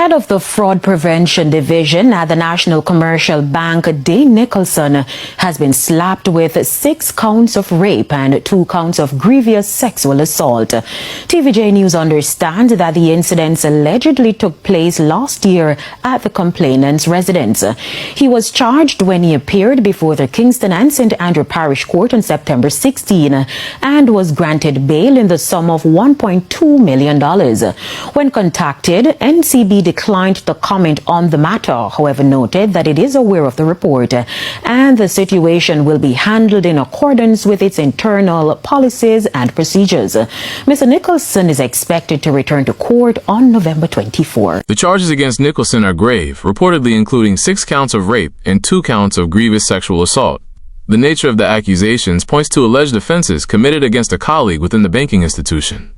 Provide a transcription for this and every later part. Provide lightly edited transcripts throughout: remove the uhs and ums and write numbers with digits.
Head of the Fraud Prevention Division at the National Commercial Bank, Dayton Nicholson, has been slapped with 6 counts of rape and 2 counts of grievous sexual assault. TVJ News understands that the incidents allegedly took place last year at the complainant's residence. He was charged when he appeared before the Kingston and St. Andrew Parish Court on September 16 and was granted bail in the sum of $1.2 million. When contacted, NCB declined to comment on the matter, however noted that it is aware of the report and the situation will be handled in accordance with its internal policies and procedures. Mr. Nicholson is expected to return to court on November 24. The charges against Nicholson are grave, reportedly including 6 counts of rape and 2 counts of grievous sexual assault. The nature of the accusations points to alleged offenses committed against a colleague within the banking institution.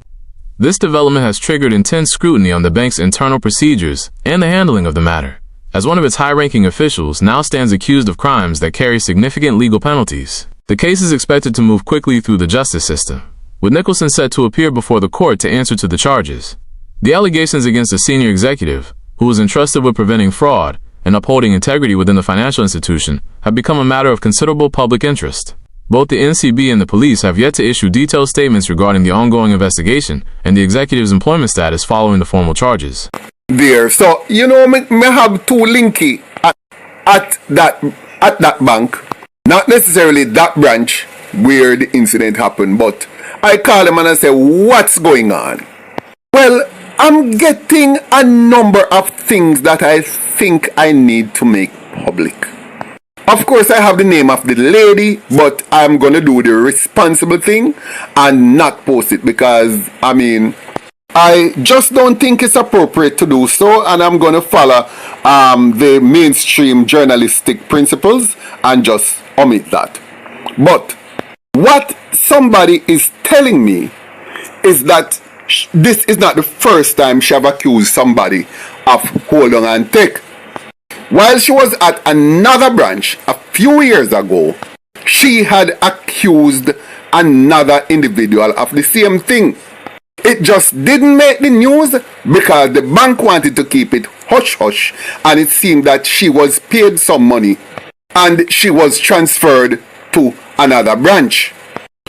This development has triggered intense scrutiny on the bank's internal procedures and the handling of the matter, as one of its high-ranking officials now stands accused of crimes that carry significant legal penalties. The case is expected to move quickly through the justice system, with Nicholson set to appear before the court to answer to the charges. The allegations against a senior executive, who was entrusted with preventing fraud and upholding integrity within the financial institution, have become a matter of considerable public interest. Both the NCB and the police have yet to issue detailed statements regarding the ongoing investigation and the executive's employment status following the formal charges. There, so you know, me have 2 linky at that bank, not necessarily that branch where the incident happened, but I call them and I say, what's going on? Well, I'm getting a number of things that I think I need to make public. Of course, I have the name of the lady, but I'm going to do the responsible thing and not post it because, I just don't think it's appropriate to do so, and I'm going to follow the mainstream journalistic principles and just omit that. But what somebody is telling me is that this is not the first time she have accused somebody of hold on and take. While she was at another branch a few years ago, she had accused another individual of the same thing. It just didn't make the news because the bank wanted to keep it hush-hush, and it seemed that she was paid some money and she was transferred to another branch.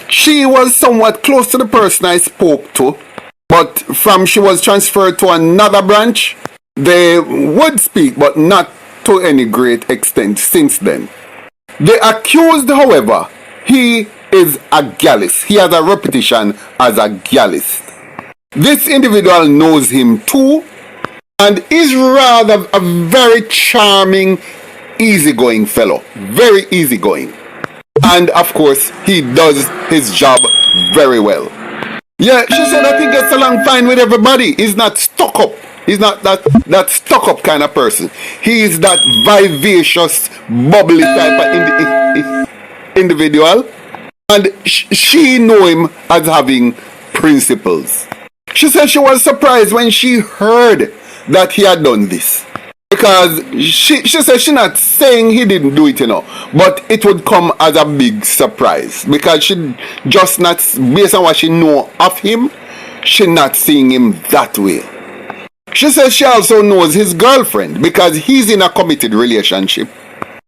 She was somewhat close to the person I spoke to, but from she was transferred to another branch, they would speak, but not to any great extent since then. The accused, however, he is a gallist. He has a reputation as a gallist. This individual knows him too and is rather a very charming, easygoing fellow. Very easygoing. And of course, he does his job very well. Yeah, she said that he gets along fine with everybody. He's not stuck up. He's not that stuck up kind of person. He is that vivacious, bubbly type of individual. And she know him as having principles. She said she was surprised when she heard that he had done this. Because she said she's not saying he didn't do it, but it would come as a big surprise. Because she just not, based on what she know of him, she not seeing him that way. She says she also knows his girlfriend because he's in a committed relationship.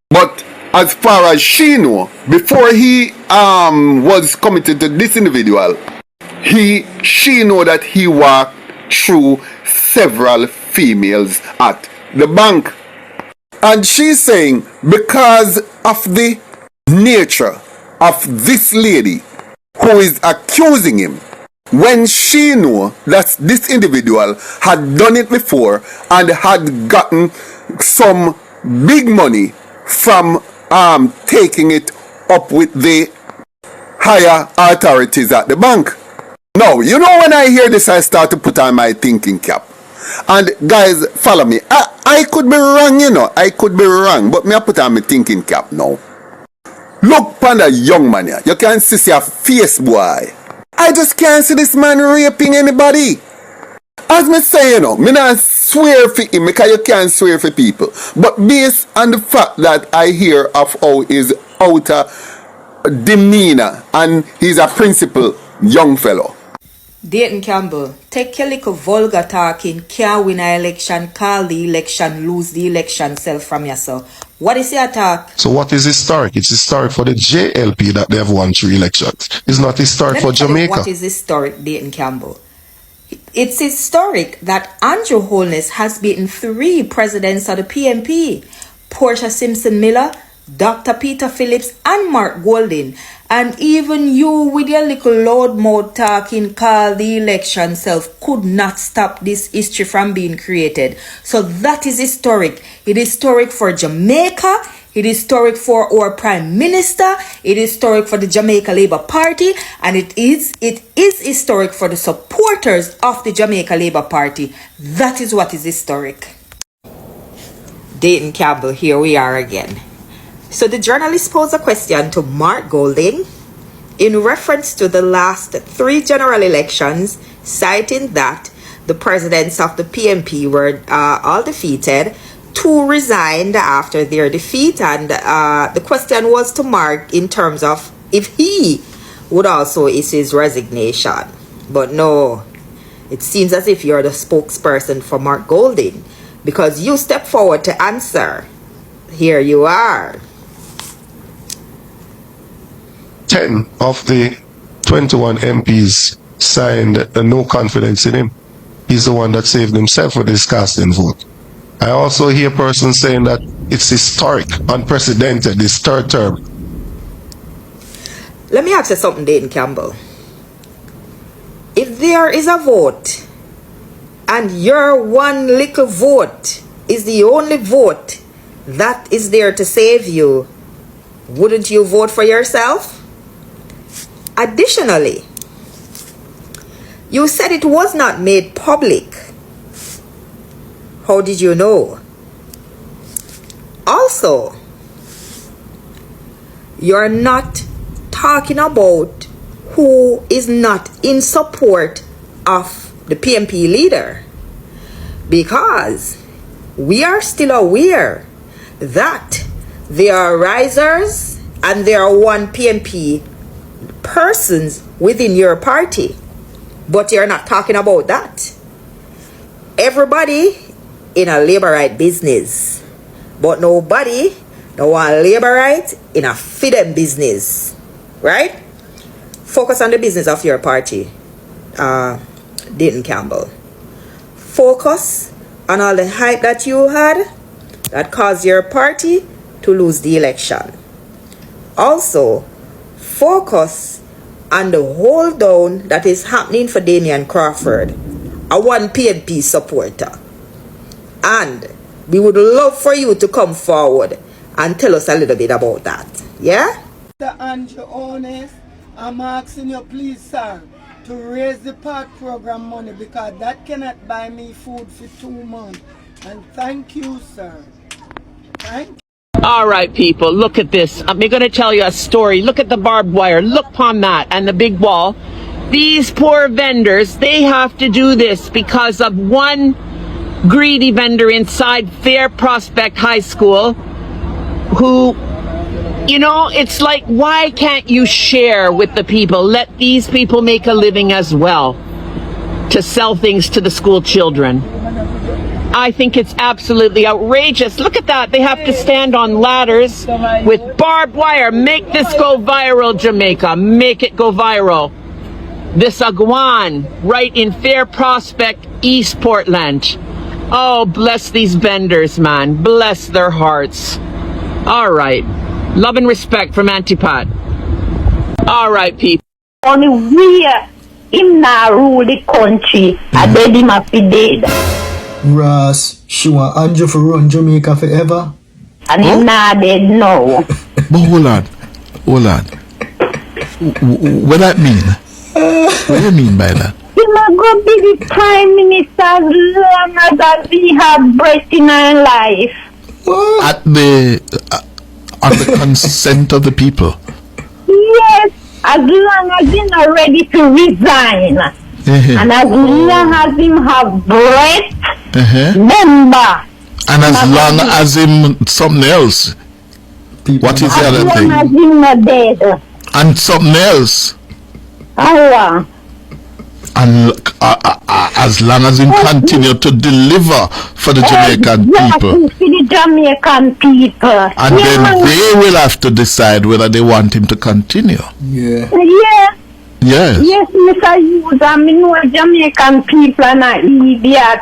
But as far as she know, before he was committed to this individual, she know that he walked through several females at the bank. And she's saying because of the nature of this lady who is accusing him, when she knew that this individual had done it before and had gotten some big money from taking it up with the higher authorities at the bank. Now, you know, when I hear this, I start to put on my thinking cap. And guys, follow me. I could be wrong, I could be wrong, but me I put on my thinking cap now. Look upon the young man here. You can see your face, boy. I just can't see this man raping anybody. As me say, me not swear for him because you can't swear for people. But based on the fact that I hear of how his outer demeanor and he's a principled young fellow. Dayton Campbell, take your little vulgar talking, can't win an election, call the election, lose the election self from yourself. What is your talk? So what is historic? It's historic for the JLP that they have won 3 elections. It's not historic for Jamaica. What is historic, Dayton Campbell? It's historic that Andrew Holness has beaten 3 presidents of the PNP, Portia Simpson Miller, Dr. Peter Phillips, and Mark Golding. And even you with your little loudmouth talking call the election self could not stop this history from being created. So that is historic. It is historic for Jamaica. It is historic for our Prime Minister. It is historic for the Jamaica Labour Party. And it is historic for the supporters of the Jamaica Labour Party. That is what is historic. Dayton Campbell, here we are again. So the journalist posed a question to Mark Golding in reference to the last 3 general elections, citing that the presidents of the PNP were all defeated. 2 resigned after their defeat, and the question was to Mark in terms of if he would also issue his resignation. But no, it seems as if you're the spokesperson for Mark Golding, because you stepped forward to answer. Here you are. 10 of the 21 MPs signed a no confidence in him. He's the one that saved himself with his casting vote. I also hear persons saying that it's historic, unprecedented, this 3rd term. Let me ask you something, Dayton Campbell. If there is a vote and your one little vote is the only vote that is there to save you, wouldn't you vote for yourself? Additionally, you said it was not made public. How did you know? Also, you're not talking about who is not in support of the PNP leader, because we are still aware that there are risers and there are one PNP persons within your party, but you're not talking about that. Everybody in a labor right business, but nobody no want labor right in a freedom business, right? Focus on the business of your party, Dayton Campbell. Focus on all the hype that you had that caused your party to lose the election. Also, focus on the hold down that is happening for Damian Crawford, a one PNP supporter. And we would love for you to come forward and tell us a little bit about that. Yeah? Mr. Andrew Holness, I'm asking you please, sir, to raise the park program money, because that cannot buy me food for 2 months. And thank you, sir. Thank you. All right, people, look at this. I'm going to tell you a story. Look at the barbed wire. Look upon that and the big wall. These poor vendors, they have to do this because of one greedy vendor inside Fair Prospect High School who, you know, it's like, why can't you share with the people? Let these people make a living as well to sell things to the school children. I think it's absolutely outrageous. Look at that. They have to stand on ladders with barbed wire. Make this go viral, Jamaica. Make it go viral. This Agwan, right in Fair Prospect, East Portland. Oh, bless these vendors, man. Bless their hearts. All right. Love and respect from Antipat. All right, people. Only we him now rule the country. I beg him if he did. Ross, she want Andrew for run Jamaica forever. And him now dead now. But hold on. What that mean? What do you mean by that? He must go be the Prime Minister as long as he have breath in our life. At the consent of the people. Yes, as long as he's not ready to resign. And as long as him have breath, remember. And as long as him something else. What is the other thing? As long as him not dead. And something else. Oh, And as long as him continue to deliver for the Jamaican people. For the Jamaican people. And then they will have to decide whether they want him to continue. Yeah. Yeah. Yes. Yes, Mr. Hughes, I know Jamaican people are not idiot.